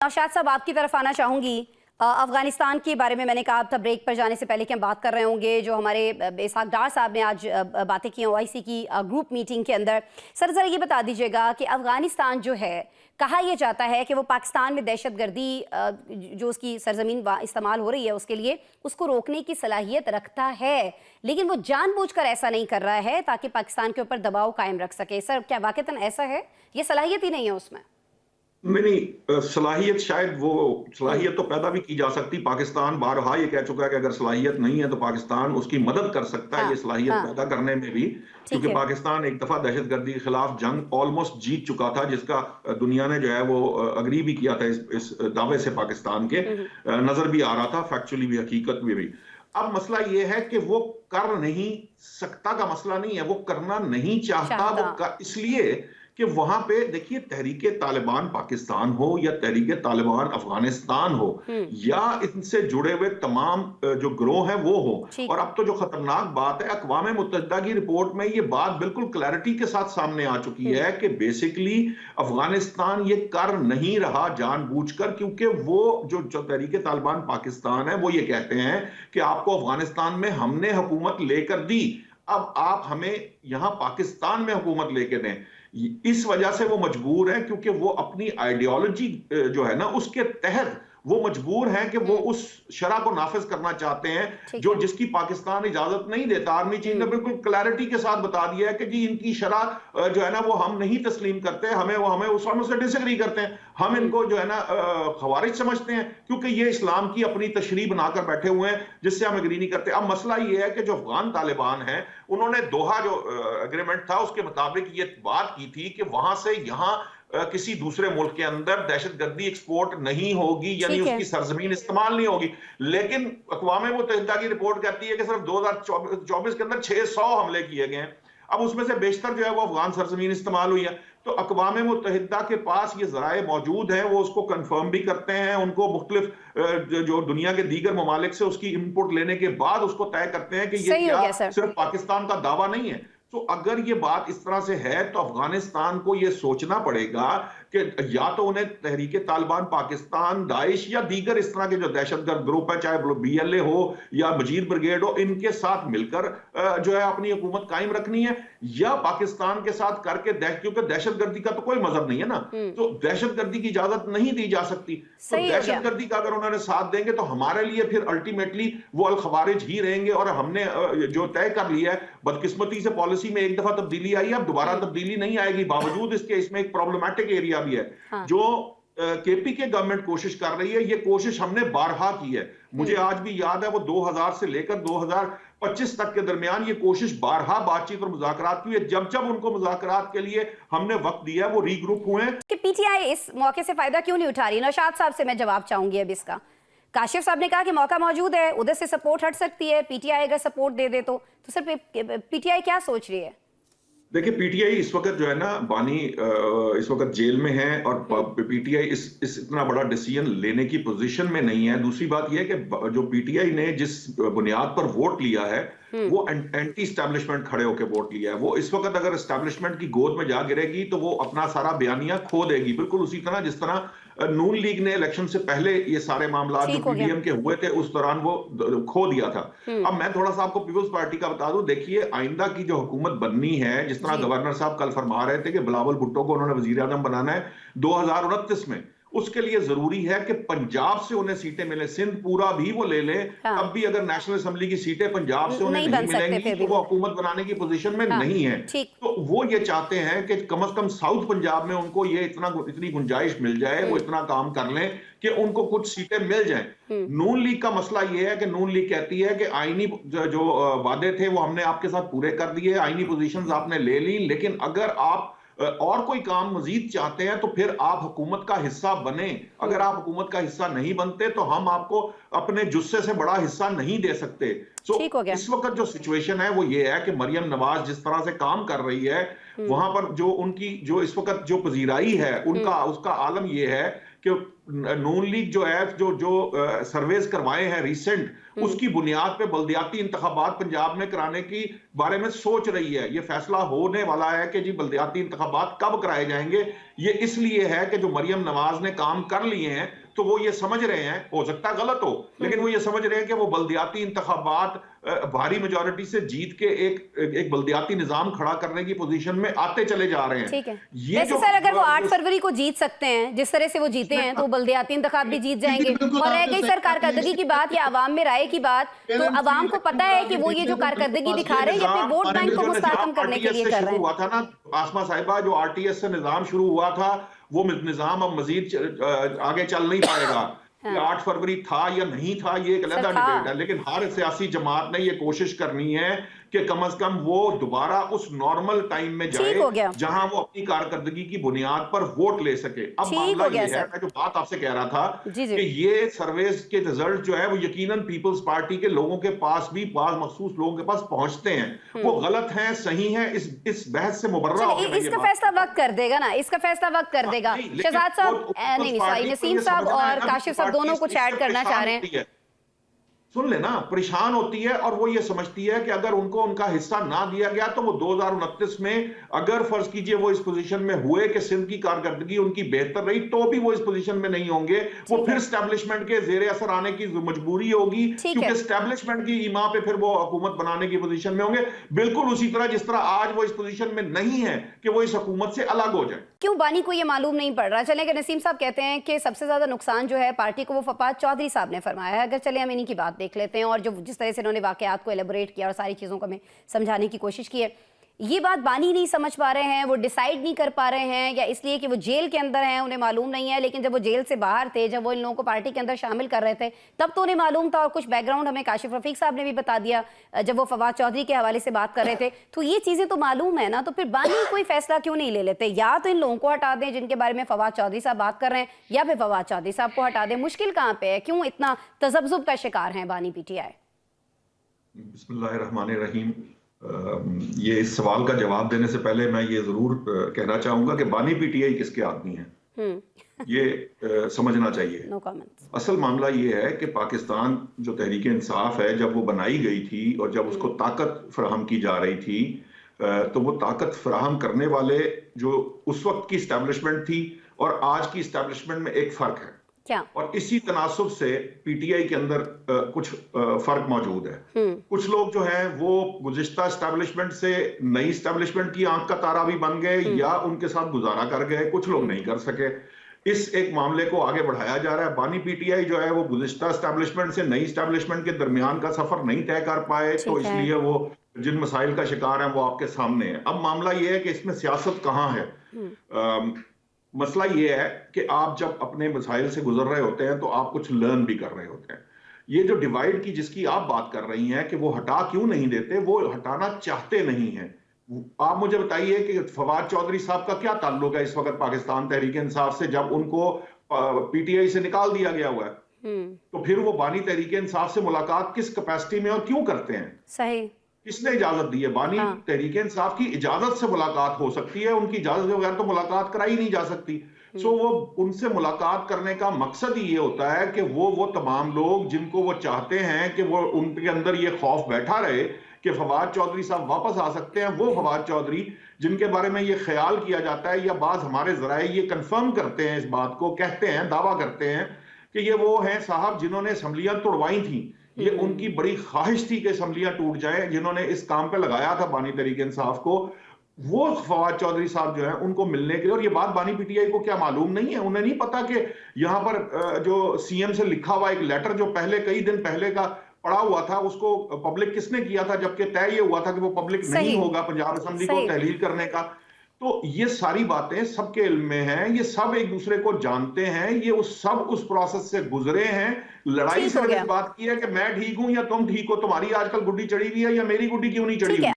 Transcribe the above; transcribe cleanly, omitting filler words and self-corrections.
नौशाद साहब, आपकी तरफ आना चाहूँगी। अफगानिस्तान के बारे में मैंने कहा था ब्रेक पर जाने से पहले कि हम बात कर रहे होंगे। जो हमारे इसहाक डार साहब ने आज बातें की ओआईसी की ग्रुप मीटिंग के अंदर। सर ज़रा ये बता दीजिएगा कि अफगानिस्तान जो है, कहा यह जाता है कि वो पाकिस्तान में दहशतगर्दी जो उसकी सरजमीन इस्तेमाल हो रही है उसके लिए उसको रोकने की सलाहियत रखता है, लेकिन वो जानबूझकर ऐसा नहीं कर रहा है ताकि पाकिस्तान के ऊपर दबाव कायम रख सके। सर, क्या वाकईतन ऐसा है? ये सलाहियत ही नहीं है उसमें? नहीं, सलाहियत शायद वो सलाहियत तो पैदा भी की जा सकती। पाकिस्तान बारहा ये कह चुका है कि अगर सलाहियत नहीं है तो पाकिस्तान उसकी मदद कर सकता है हाँ, ये सलाहियत हाँ, पैदा करने में भी, ठीक क्योंकि है। पाकिस्तान एक दफा दहशतगर्दी के खिलाफ जंग ऑलमोस्ट जीत चुका था, जिसका दुनिया ने जो है वो अग्री भी किया था इस दावे से पाकिस्तान के। हम्म, नजर भी आ रहा था, फैक्चुअली भी, हकीकत में भी। अब मसला ये है कि वो कर नहीं सकता का मसला नहीं है, वो करना नहीं चाहता। चाहता। इसलिए कि वहां पे देखिए, तहरीके तालिबान पाकिस्तान हो या तहरीके तालिबान अफगानिस्तान हो हम्म, या इनसे जुड़े हुए तमाम जो ग्रोह हैं वो हो। ठीक। और अब तो जो खतरनाक बात है, अक़वाम मुत्तहिदा की रिपोर्ट में ये बात बिल्कुल क्लैरिटी के साथ सामने आ चुकी है कि बेसिकली अफगानिस्तान ये कर नहीं रहा जानबूझकर, क्योंकि वो जो तहरीके तालिबान पाकिस्तान है वो ये कहते हैं कि आपको अफगानिस्तान में हमने हुकूमत लेकर दी, अब आप हमें यहां पाकिस्तान में हुकूमत लेके दें। इस वजह से वो मजबूर है, क्योंकि वो अपनी आइडियोलॉजी जो है ना उसके तहत वो मजबूर हैं कि वो उस शरह को नाफिज करना चाहते हैं जो जिसकी पाकिस्तान इजाजत नहीं देता। आर्मी चीफ ने बिल्कुल क्लैरिटी के साथ बता दिया है कि जी इनकी शरह जो है ना वो हम नहीं तस्लीम करते, हमें उससे डिसएग्री करते हैं, हम इनको जो है ना खवारिज समझते हैं, क्योंकि ये इस्लाम की अपनी तशरीह बनाकर बैठे हुए हैं जिससे हम एग्री नहीं करते। अब मसला ये है कि जो अफगान तालिबान है उन्होंने दोहा जो एग्रीमेंट था उसके मुताबिक ये बात की थी कि वहां से यहां किसी दूसरे मुल्क के अंदर दहशतगर्दी एक्सपोर्ट नहीं होगी, यानी उसकी सरजमीन इस्तेमाल नहीं होगी। लेकिन अक़वाम मुत्तहिदा की रिपोर्ट कहती है कि सिर्फ 2024 के अंदर 600 हमले किए गए हैं। अब उसमें से बेशतर जो है वो अफगान सरजमीन इस्तेमाल हुई है। तो अक़वाम मुत्तहिदा के पास ये जराए मौजूद हैं, वो उसको कंफर्म भी करते हैं, उनको मुख्तलिफ जो दुनिया के दीगर ममालिक से उसकी इनपुट लेने के बाद उसको तय करते हैं कि ये क्या सिर्फ पाकिस्तान का दावा नहीं है। तो अगर ये बात इस तरह से है तो अफगानिस्तान को ये सोचना पड़ेगा कि या तो उन्हें तहरीके तालिबान पाकिस्तान, दाइश या दीगर इस तरह के जो दहशतगर्द ग्रुप है, चाहे बीएलए हो या मजीद ब्रिगेड हो, इनके साथ मिलकर जो है अपनी हुकूमत कायम रखनी है, या पाकिस्तान के साथ करके क्योंकि दहशतगर्दी का तो कोई मजहब नहीं है ना, तो दहशतगर्दी की इजाजत नहीं दी जा सकती। तो दहशतगर्दी का अगर उन्होंने साथ देंगे तो हमारे लिए फिर अल्टीमेटली वो अल खवारिज ही रहेंगे। और हमने जो तय कर लिया है, बदकिस्मती से पॉलिसी में एक दफा तब्दीली आई है, अब दोबारा तब्दीली नहीं आएगी। बावजूद इसके इसमें एक प्रॉब्लमैटिक एरिया भी है। जो केपी के गवर्नमेंट कोशिश कर रही है, ये कोशिश हमने बारहा की है। मुझे आज भी याद है वो 2000 से लेकर 2025 तक के दरमियान ये कोशिश बारहा बातचीत और मुज़ाकरात की है। जब जब उनको मुज़ाकरात के लिए हमने वक्त दिया, वो रीग्रुप हुए हैं। कि पीटीआई इस मौके से फायदा क्यों नहीं उठा रही? नौशाद साहब से मैं जवाब चाहूंगी अब इसका। काशिफ साहब ने कहा कि मौका मौजूद है, उधर से सपोर्ट हट सकती है, पीटीआई अगर सपोर्ट दे दे तो सर पीटीआई क्या सोच रही है? देखिए, पीटीआई इस वक्त जो है ना बानी इस वक्त जेल में है, और पीटीआई इस इतना बड़ा डिसीजन लेने की पोजीशन में नहीं है। दूसरी बात यह है कि जो पीटीआई ने जिस बुनियाद पर वोट लिया है वो एंटी स्टैब्लिशमेंट खड़े होकर वोट लिया है। वो इस वक्त अगर स्टैब्लिशमेंट की गोद में जा गिरेगी तो वो अपना सारा बयानिया खो देगी, बिल्कुल उसी तरह जिस तरह नून लीग ने इलेक्शन से पहले ये सारे मामला जो पीडीएम के हुए थे उस दौरान वो खो दिया था। अब मैं थोड़ा सा आपको पीपुल्स पार्टी का बता दूं। देखिए, आइंदा की जो हुकूमत बननी है, जिस तरह गवर्नर साहब कल फरमा रहे थे कि बिलावल भुट्टो को उन्होंने वजीर आजम बनाना है 2029 में, उसके लिए जरूरी है कि पंजाब से उन्हें सीटें मिले। सिंध पूरा भी वो ले ले, तब भी अगर नेशनल असेंबली की सीटें पंजाब से उन्हें नहीं मिलेंगी तो वो हुकूमत बनाने की पोजीशन में नहीं है। तो वो ये चाहते हैं कि कम से कम साउथ पंजाब में उनको ये इतनी गुंजाइश मिल जाए, वो इतना काम कर लें कि उनको कुछ सीटें मिल जाएं। नून लीग का मसला ये है कि नून लीग कहती है कि आईनी जो वादे थे वो हमने आपके साथ पूरे कर दिए, आईनी पोजीशंस आपने ले ली, लेकिन अगर आप और कोई काम मजीद चाहते हैं तो फिर आप हुकूमत का हिस्सा बने। अगर आप हुकूमत का हिस्सा नहीं बनते तो हम आपको अपने जुस्से से बड़ा हिस्सा नहीं दे सकते। सो इस वक्त जो सिचुएशन है वो ये है कि मरियम नवाज जिस तरह से काम कर रही है, वहां पर जो उनकी जो इस वक्त जो पजीराई है उसका आलम ये है कि नून लीग जो है जो सर्वेस करवाए हैं रिसेंट, उसकी बुनियाद पे बल्दियाती इंतखाबात पंजाब में कराने की बारे में सोच रही है। ये फैसला होने वाला है कि जी बल्दियाती इंतखाबात कब कराए जाएंगे। ये इसलिए है कि जो मरियम नवाज ने काम कर लिए हैं, तो वो ये समझ रहे हैं, हो सकता है गलत हो, लेकिन वो ये समझ रहे हैं कि वो बल्दियाती इंतखाबात भारी मेजॉरिटी से जीत के एक बल्दियाती निजाम खड़ा करने की पोजीशन में आते चले जा रहे हैं। ठीक है। ये वैसे सर अगर वो 8 फरवरी को जीत सकते हैं, जिस तरह से वो जीते हैं, तो बल्दियाती इंतखाब भी जीत जाएंगे। और रह गई सर कारकर्दगी की बात या अवाम में राय की बात, तो अवाम को पता है कि वो ये जो कारकर्दगी दिखा रहे हैं या फिर वोट बैंक को मुस्तहकम करने के लिए कर रहे हैं। हुआ था ना आसमा साहिबा, जो आरटीएस से निजाम शुरू हुआ था, वो निजाम अब मजीद आगे चल नहीं पाएगा। 8 फरवरी था या नहीं था, ये एक अलग डिबेट है, लेकिन हर सियासी जमात ने ये कोशिश करनी है कि कम से कम वो दोबारा उस नॉर्मल टाइम में जाए जहां वो अपनी कारकर्दगी की बुनियाद पर वोट ले सके। अब मामला ये है, मैं जो बात आपसे कह रहा था कि ये सर्वेस के रिजल्ट जो है वो यकीनन पीपल्स पार्टी के लोगों के पास भी, मखसूस लोगों के पास पहुंचते हैं। वो गलत हैं, सही हैं, इस बहस से मुबर्रा होकर इसका फैसला वक्त कर देगा ना, इसका फैसला वक्त कर देगा। शहजाद साहब, नहीं, नसीम साहब और काशिफ साहब दोनों कुछ ऐड करना चाह रहे हैं। सुन लेना, परेशान होती है और वो ये समझती है कि अगर उनको उनका हिस्सा ना दिया गया तो वो 2029 में अगर फर्ज कीजिए वो इस पोजीशन में हुए कि सिंध की कारकर्दगी उनकी बेहतर रही, तो भी वो इस पोजीशन में नहीं होंगे। वो फिर एस्टेब्लिशमेंट के जेरे असर आने की मजबूरी होगी, क्योंकि एस्टेब्लिशमेंट की ईमा पे फिर वो हुकूमत बनाने की पोजीशन में होंगे, बिल्कुल उसी तरह जिस तरह आज वो इस पोजीशन में नहीं है कि वो इस हुकूमत से अलग हो जाए। क्यों बानी को ये मालूम नहीं पड़ रहा? चलें कि नसीम साहब कहते हैं कि सबसे ज्यादा नुकसान जो है पार्टी को वो फवाद चौधरी साहब ने फरमाया है। अगर चले हम इन्हीं की बात देख लेते हैं और जो जिस तरह से इन्होंने वाकयात को एलेबोरेट किया और सारी चीज़ों को हमें समझाने की कोशिश की है, ये बात बानी नहीं समझ पा रहे हैं, वो डिसाइड नहीं कर पा रहे हैं, या इसलिए कि वो जेल के अंदर हैं उन्हें मालूम नहीं है, लेकिन जब वो जेल से बाहर थे, जब वो इन लोगों को पार्टी के अंदर शामिल कर रहे थे, तब तो उन्हें मालूम था। और कुछ बैकग्राउंड हमें काशिफ रफीक साहब ने भी बता दिया जब वो फवाद चौधरी के हवाले से बात कर रहे थे, तो ये चीज़ें तो मालूम है ना। तो फिर बानी कोई फैसला क्यों नहीं ले लेते? या तो इन लोगों को हटा दें जिनके बारे में फवाद चौधरी साहब बात कर रहे हैं, या फिर फवाद चौधरी साहब को हटा दें। मुश्किल कहाँ पे है? क्यों इतना तजब्जुब का शिकार हैं बानी पीटीआई? बिस्मिल्लाहिर्रहमानिर्रहीम। ये इस सवाल का जवाब देने से पहले मैं ये जरूर कहना चाहूंगा कि बानी पीटीआई किसके आदमी हैं, ये समझना चाहिए। No comments. असल मामला ये है कि पाकिस्तान जो तहरीक इंसाफ है, जब वो बनाई गई थी और जब उसको ताकत फराहम की जा रही थी, तो वो ताकत फराहम करने वाले जो उस वक्त की इस्टेब्लिशमेंट थी और आज की इस्टेब्लिशमेंट में एक फर्क है। क्या? और इसी तनासुब से पीटीआई के अंदर कुछ फर्क मौजूद है। कुछ लोग जो हैं वो गुज़िश्ता एस्टेब्लिशमेंट से नई एस्टेब्लिशमेंट की आंख का तारा भी बन गए या उनके साथ गुजारा कर गए, कुछ लोग नहीं कर सके। इस एक मामले को आगे बढ़ाया जा रहा है। बानी पीटीआई जो है वो गुज़िश्ता एस्टेब्लिशमेंट से नई एस्टेब्लिशमेंट के दरमियान का सफर नहीं तय कर पाए, तो इसलिए वो जिन मसाइल का शिकार है वो आपके सामने है। अब मामला ये है कि इसमें सियासत कहाँ है। मसला ये है कि आप जब अपने मसाइल से गुजर रहे होते हैं तो आप कुछ लर्न भी कर रहे होते हैं। ये जो डिवाइड की जिसकी आप बात कर रही हैं कि वो हटा क्यों नहीं देते, वो हटाना चाहते नहीं हैं। आप मुझे बताइए कि फवाद चौधरी साहब का क्या ताल्लुक है इस वक्त पाकिस्तान तहरीक इंसाफ से, जब उनको पीटीआई से निकाल दिया गया हुआ है, तो फिर वो बानी तहरीक इंसाफ से मुलाकात किस कैपेसिटी में और क्यों करते हैं? सही, किसने इजाजत दी है? बानी तहरीक इंसाफ की इजाजत से मुलाकात हो सकती है, उनकी इजाजत के बगैर तो मुलाकात कराई नहीं जा सकती। सो वो उनसे मुलाकात करने का मकसद ही ये होता है कि वो तमाम लोग जिनको वो चाहते हैं कि वो उनके अंदर ये खौफ बैठा रहे कि फवाद चौधरी साहब वापस आ सकते हैं, वो फवाद चौधरी जिनके बारे में ये ख्याल किया जाता है या बाज हमारे जराए ये कंफर्म करते हैं, इस बात को कहते हैं, दावा करते हैं कि ये वो हैं साहब जिन्होंने असम्बलियां तोड़वाई थी। ये उनकी बड़ी ख्वाहिश थी कि असम्बलियां टूट जाए, जिन्होंने इस काम पे लगाया था बानी तहरीक इंसाफ को। वो फवाद चौधरी साहब जो है उनको मिलने के लिए, और ये बात बानी पीटीआई को क्या मालूम नहीं है? उन्हें नहीं पता कि यहाँ पर जो सीएम से लिखा हुआ एक लेटर जो पहले कई दिन पहले का पड़ा हुआ था, उसको पब्लिक किसने किया था, जबकि तय ये हुआ था कि वो पब्लिक नहीं होगा पंजाब असेंबली को तहलील करने का। तो ये सारी बातें सबके इल्म में हैं, ये सब एक दूसरे को जानते हैं, ये उस प्रोसेस से गुजरे हैं। लड़ाई सिर्फ इस बात की है कि मैं ठीक हूं या तुम ठीक हो, तुम्हारी आजकल गुड्डी चढ़ी हुई है या मेरी गुड्डी क्यों नहीं चढ़ी हुई।